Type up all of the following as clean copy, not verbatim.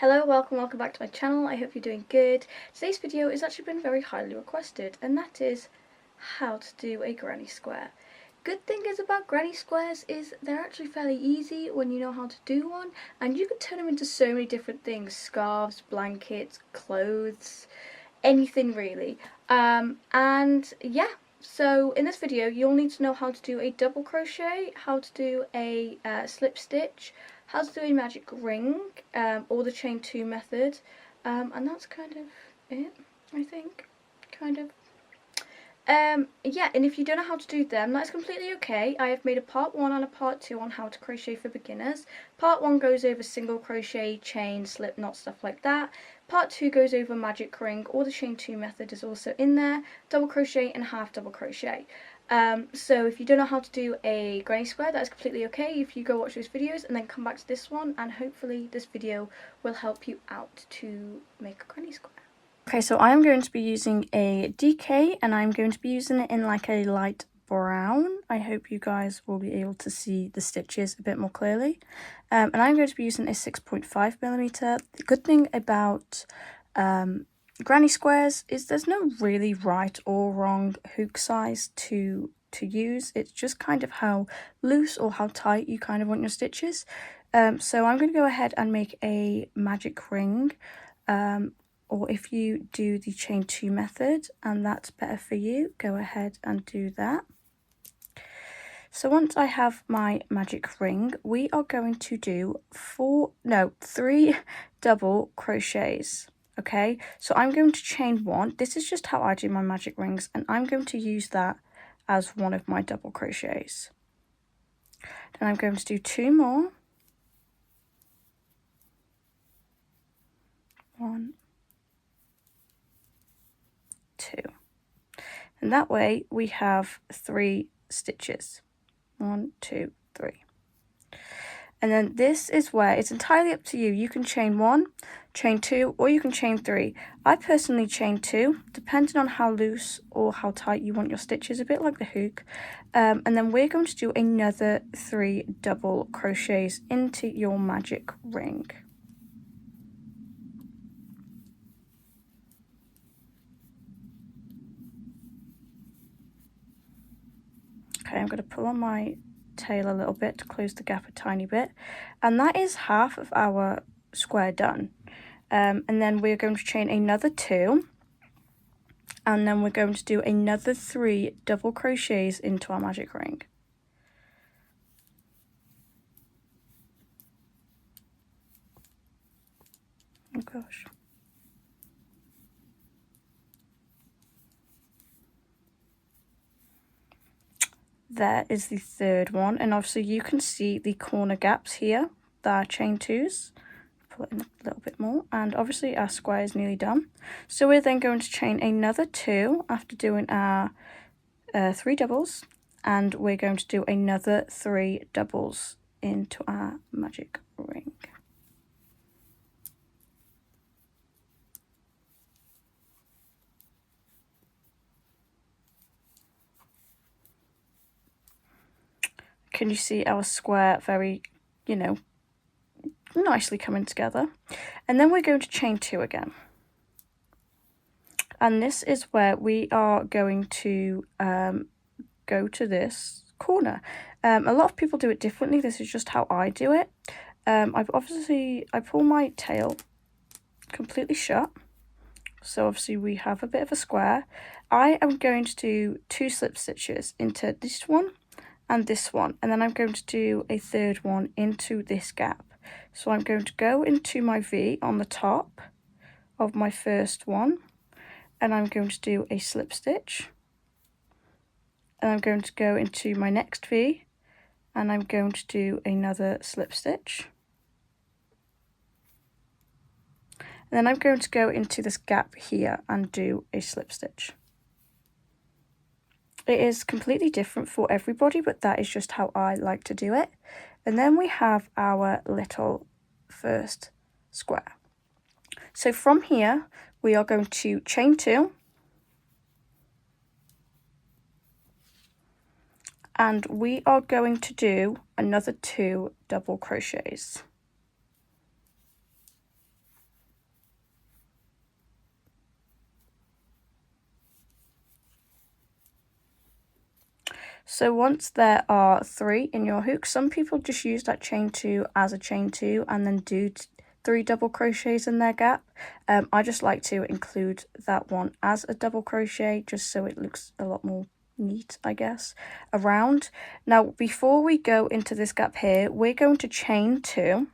Hello, welcome back to my channel. I hope you're doing good. Today's video has actually been very highly requested, and that is how to do a granny square. Good thing is about granny squares is they're actually fairly easy when you know how to do one, and you can turn them into so many different things: scarves, blankets, clothes, anything really. And yeah, so in this video you'll need to know how to do a double crochet, how to do a slip stitch, how to do a magic ring, or the chain 2 method, and that's kind of it, I think, kind of. Yeah, and if you don't know how to do them, that's completely okay. I have made a part 1 and a part 2 on how to crochet for beginners. Part 1 goes over single crochet, chain, slip knot, stuff like that. Part 2 goes over magic ring, or the chain 2 method is also in there, double crochet and half double crochet. So if you don't know how to do a granny square, that is completely okay if you go watch those videos and then come back to this one, and hopefully this video will help you out to make a granny square. Okay, so I'm going to be using a DK, and I'm going to be using it in like a light brown. I hope you guys will be able to see the stitches a bit more clearly. And I'm going to be using a 6.5mm. The good thing about granny squares is there's no really right or wrong hook size to use. It's just kind of how loose or how tight you kind of want your stitches. So I'm going to go ahead and make a magic ring. Or if you do the chain 2 method and that's better for you, go ahead and do that. So once I have my magic ring, we are going to do 3 double crochets. Okay, so I'm going to chain 1. This is just how I do my magic rings, and I'm going to use that as one of my double crochets. Then I'm going to do 2 more. 1, 2, and that way we have 3 stitches. 1, 2, 3. And then this is where it's entirely up to you. You can chain 1, chain 2, or you can chain 3. I personally chain 2, depending on how loose or how tight you want your stitches, a bit like the hook. And then we're going to do another 3 double crochets into your magic ring. Okay, I'm going to pull on my tail a little bit to close the gap a tiny bit, and that is half of our square done. And then we're going to chain another 2, and then we're going to do another 3 double crochets into our magic ring. Oh gosh. There is the 3rd one, and obviously you can see the corner gaps here, that are chain 2s. Pull it in a little bit more, and obviously our square is nearly done. So we're then going to chain another 2 after doing our 3 doubles, and we're going to do another 3 doubles into our magic ring. Can you see our square very, nicely coming together? And then we're going to chain 2 again. And this is where we are going to go to this corner. A lot of people do it differently. This is just how I do it. I pull my tail completely shut. So obviously we have a bit of a square. I am going to do 2 slip stitches into this one and this one, and then I'm going to do a 3rd one into this gap. So I'm going to go into my V on the top of my first one, and I'm going to do a slip stitch, and I'm going to go into my next V, and I'm going to do another slip stitch, and then I'm going to go into this gap here and do a slip stitch. It is completely different for everybody, but that is just how I like to do it. And then we have our little first square. So from here, we are going to chain 2. And we are going to do another 2 double crochets. So once there are 3 in your hook, some people just use that chain 2 as a chain 2 and then do 3 double crochets in their gap. I just like to include that one as a double crochet just so it looks a lot more neat, I guess, around. Now before we go into this gap here, we're going to chain 2.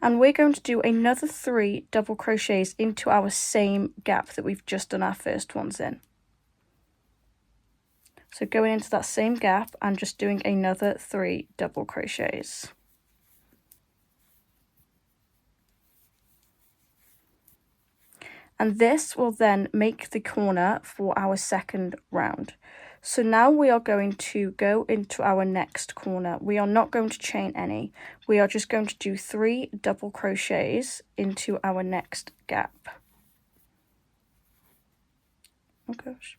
And we're going to do another 3 double crochets into our same gap that we've just done our first ones in. So going into that same gap and just doing another 3 double crochets. And this will then make the corner for our second round. So now we are going to go into our next corner. We are not going to chain any. We are just going to do 3 double crochets into our next gap. Oh gosh.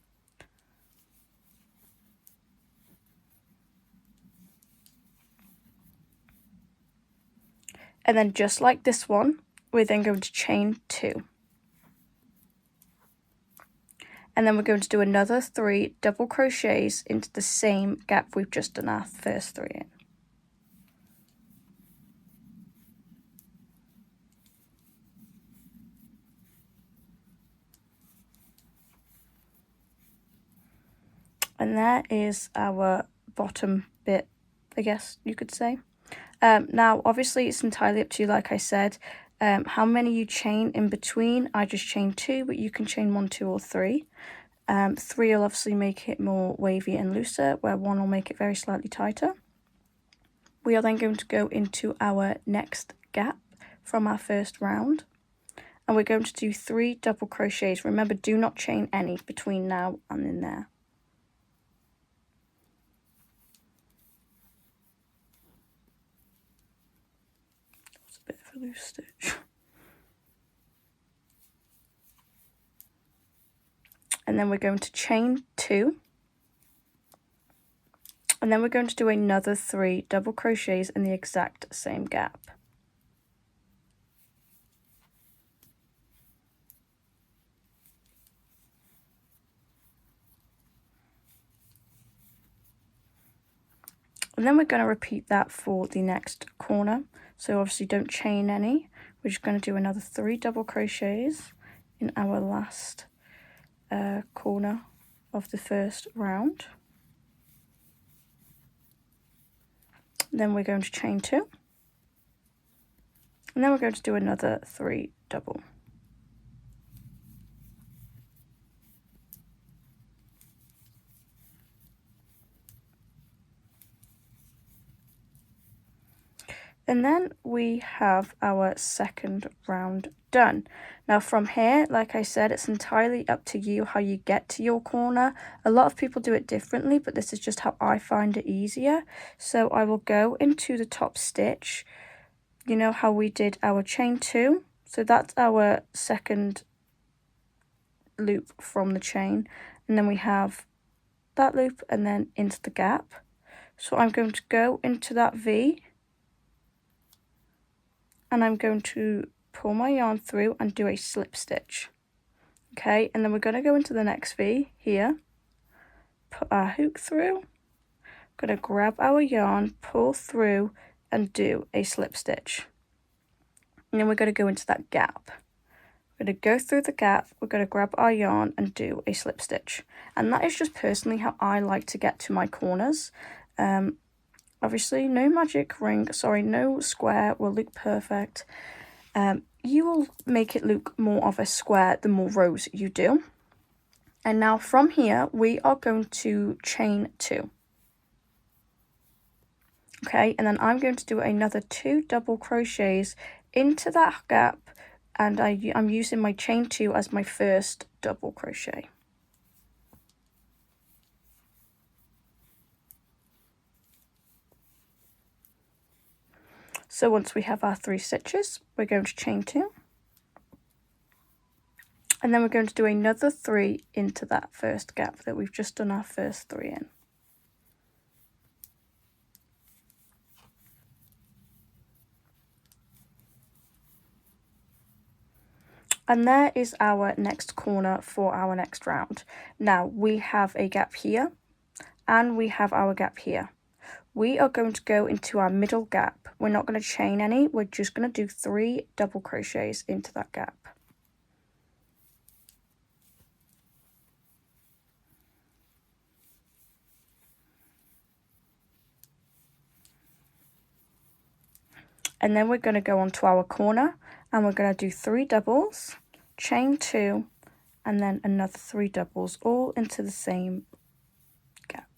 And then just like this one, we're then going to chain 2. And then we're going to do another 3 double crochets into the same gap we've just done our first 3 in. And that is our bottom bit, I guess you could say. Now, obviously, it's entirely up to you, like I said. How many you chain in between, I just chain 2, but you can chain 1, 2, or 3. 3 will obviously make it more wavy and looser, where 1 will make it very slightly tighter. We are then going to go into our next gap from our first round. And we're going to do 3 double crochets. Remember, do not chain any between now and in there. That's a bit of a loose stitch. And then we're going to chain 2. And then we're going to do another 3 double crochets in the exact same gap. And then we're going to repeat that for the next corner. So obviously don't chain any. We're just going to do another 3 double crochets in our last corner of the first round. Then we're going to chain 2. And then we're going to do another 3 double. And then we have our second round done. Now from here, like I said, it's entirely up to you how you get to your corner. A lot of people do it differently, but this is just how I find it easier. So I will go into the top stitch. You know how we did our chain 2? So that's our second loop from the chain. And then we have that loop and then into the gap. So I'm going to go into that V. And I'm going to pull my yarn through and do a slip stitch. Okay, and then we're going to go into the next V here, put our hook through, going to grab our yarn, pull through and do a slip stitch. And then we're going to go into that gap. We're going to go through the gap, we're going to grab our yarn and do a slip stitch. And that is just personally how I like to get to my corners. Obviously, no no square will look perfect. You will make it look more of a square the more rows you do. And now from here, we are going to chain 2. Okay, and then I'm going to do another 2 double crochets into that gap, and I'm using my chain 2 as my first double crochet. So once we have our 3 stitches, we're going to chain 2. And then we're going to do another 3 into that first gap that we've just done our first 3 in. And there is our next corner for our next round. Now we have a gap here and we have our gap here. We are going to go into our middle gap. We're not going to chain any, we're just going to do 3 double crochets into that gap. And then we're going to go onto our corner and we're going to do 3 doubles, chain 2, and then another 3 doubles, all into the same gap.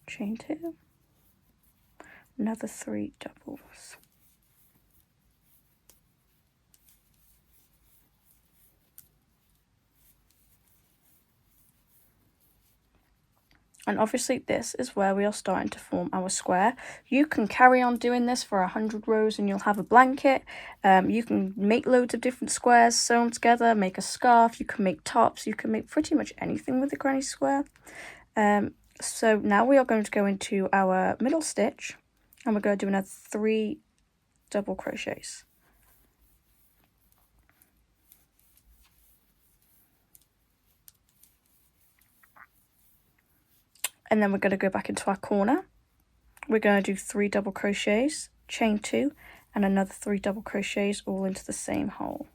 Chain 2, another 3 doubles. And obviously this is where we are starting to form our square. You can carry on doing this for 100 rows and you'll have a blanket. You can make loads of different squares sewn together, make a scarf, you can make tops, you can make pretty much anything with the granny square. So now we are going to go into our middle stitch and we're going to do another 3 double crochets. And then we're going to go back into our corner. We're going to do 3 double crochets, chain 2, and another 3 double crochets all into the same hole.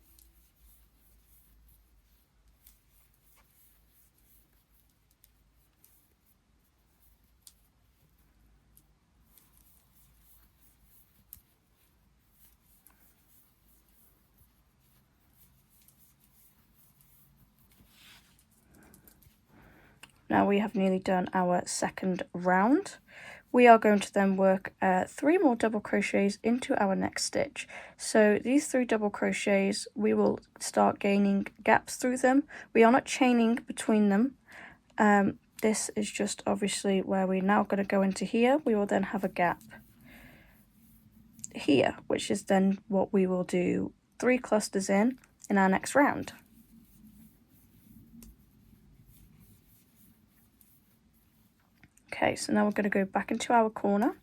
Now we have nearly done our second round. We are going to then work 3 more double crochets into our next stitch. So these 3 double crochets, we will start gaining gaps through them. We are not chaining between them. This is just obviously where we're now going to go into here. We will then have a gap here, which is then what we will do 3 clusters in our next round. Okay, so now we're going to go back into our corner,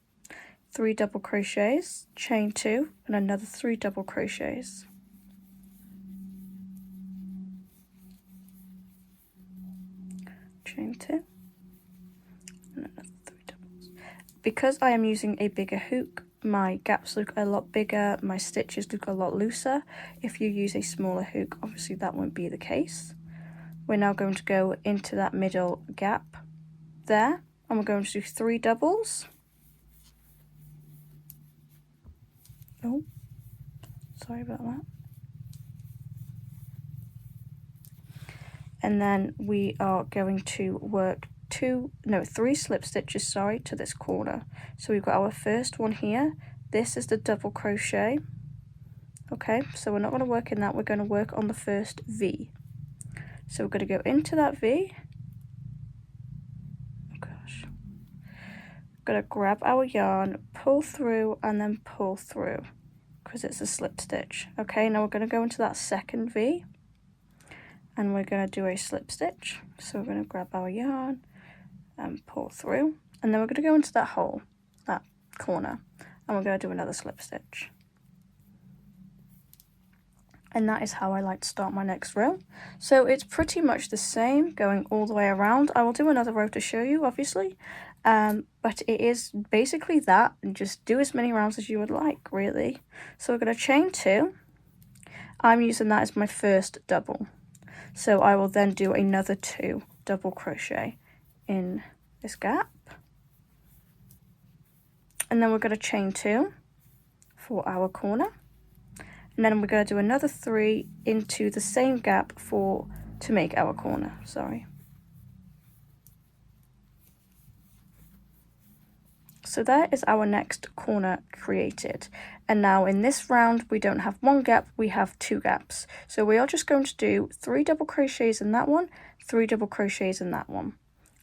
3 double crochets, chain 2, and another 3 double crochets. Chain 2, and another 3 doubles. Because I am using a bigger hook, my gaps look a lot bigger, my stitches look a lot looser. If you use a smaller hook, obviously that won't be the case. We're now going to go into that middle gap there, and we're going to do 3 doubles. Oh, sorry about that. And then we are going to work 3 slip stitches, sorry, to this corner. So we've got our first one here. This is the double crochet. Okay, so we're not going to work in that, we're going to work on the first V. So we're going to go into that V. Going to grab our yarn, pull through, and then pull through because it's a slip stitch. Okay, now we're going to go into that second V and we're going to do a slip stitch. So we're going to grab our yarn and pull through, and then we're going to go into that hole, that corner, and we're going to do another slip stitch. And that is how I like to start my next row. So it's pretty much the same going all the way around. I will do another row to show you, obviously. But it is basically that, and just do as many rounds as you would like, really. So we're going to chain 2. I'm using that as my first double. So I will then do another 2 double crochet in this gap. And then we're going to chain 2 for our corner. And then we're going to do another 3 into the same gap to make our corner, sorry. So that is our next corner created. And now in this round, we don't have 1 gap, we have 2 gaps. So we are just going to do 3 double crochets in that one, 3 double crochets in that one.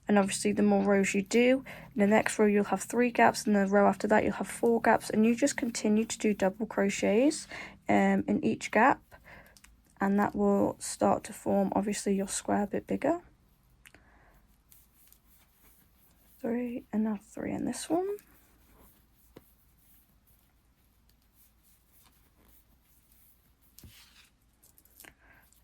And obviously the more rows you do, in the next row you'll have 3 gaps, and the row after that you'll have 4 gaps, and you just continue to do double crochets in each gap, and that will start to form obviously your square a bit bigger. 3, and now 3 in this one.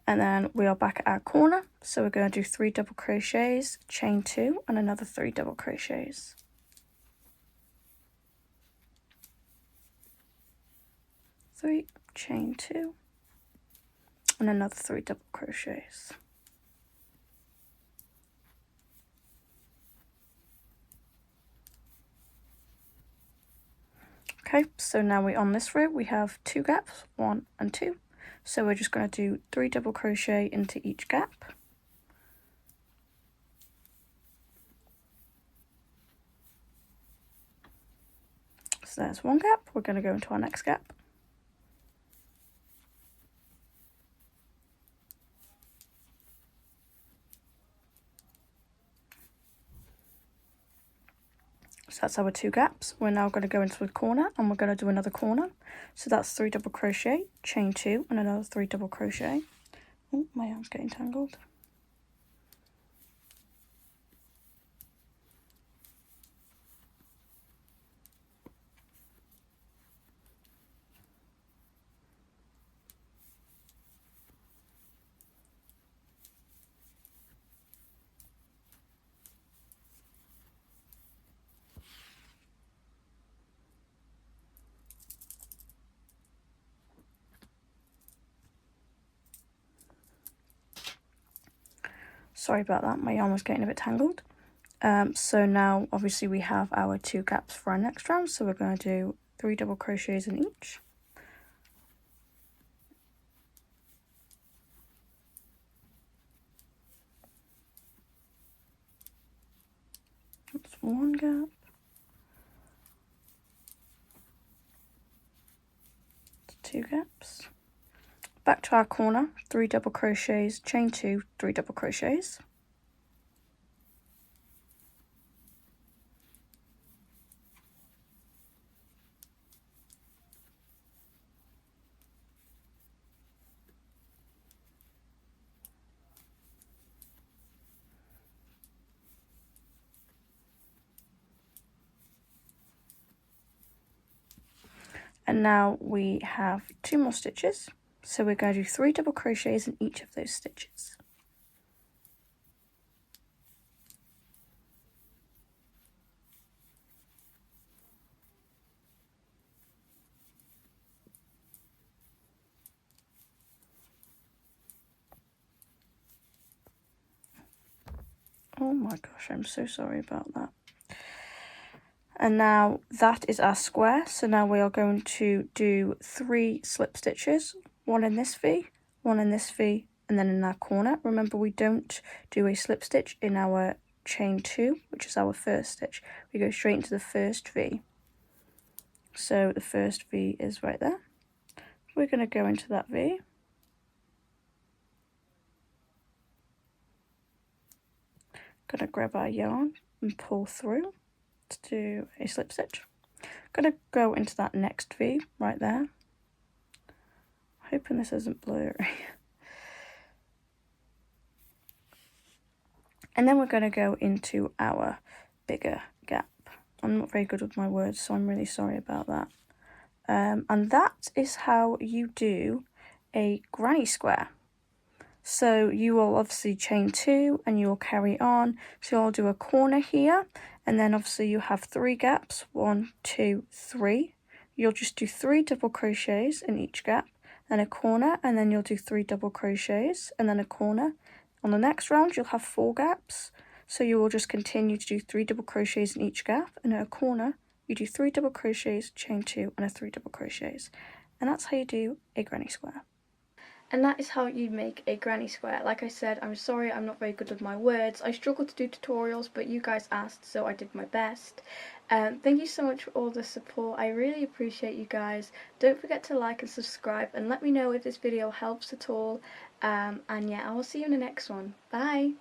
and then we are back at our corner, so we're going to do 3 double crochets, chain 2 and another 3 double crochets. 3, chain 2 and another 3 double crochets. Okay, so now we're on this row, we have 2 gaps, 1 and 2, so we're just going to do 3 double crochet into each gap. So there's 1 gap, we're going to go into our next gap. So that's our 2 gaps. We're now going to go into a corner and we're going to do another corner. So that's 3 double crochet, chain 2 and another 3 double crochet. Oh, my arm's getting tangled. Sorry about that, my yarn was getting a bit tangled. So now obviously we have our 2 gaps for our next round, so we're going to do 3 double crochets in each. That's 1 gap. That's 2 gaps. Back to our corner, 3 double crochets, chain 2, 3 double crochets. And now we have 2 more stitches, so we're going to do 3 double crochets in each of those stitches. Oh my gosh, I'm so sorry about that. And now that is our square, so now we are going to do 3 slip stitches, 1 in this V, 1 in this V, and then in our corner. Remember, we don't do a slip stitch in our chain 2, which is our first stitch. We go straight into the first V. So the first V is right there. We're going to go into that V. Going to grab our yarn and pull through to do a slip stitch. Going to go into that next V right there. Hoping this isn't blurry. And then we're going to go into our bigger gap. I'm not very good with my words, so I'm really sorry about that. And that is how you do a granny square. So you will obviously chain 2 and you'll carry on. So you'll do a corner here, and then obviously you have 3 gaps, 1, 2, 3. You'll just do 3 double crochets in each gap, then a corner, and then you'll do 3 double crochets and then a corner. On the next round you'll have 4 gaps, so you will just continue to do 3 double crochets in each gap, and at a corner you do 3 double crochets, chain 2 and a 3 double crochets. And that's how you do a granny square. And that is how you make a granny square. Like I said, I'm sorry I'm not very good with my words. I struggle to do tutorials, but you guys asked, so I did my best. Thank you so much for all the support. I really appreciate you guys. Don't forget to like and subscribe, and let me know if this video helps at all. And yeah, I will see you in the next one. Bye!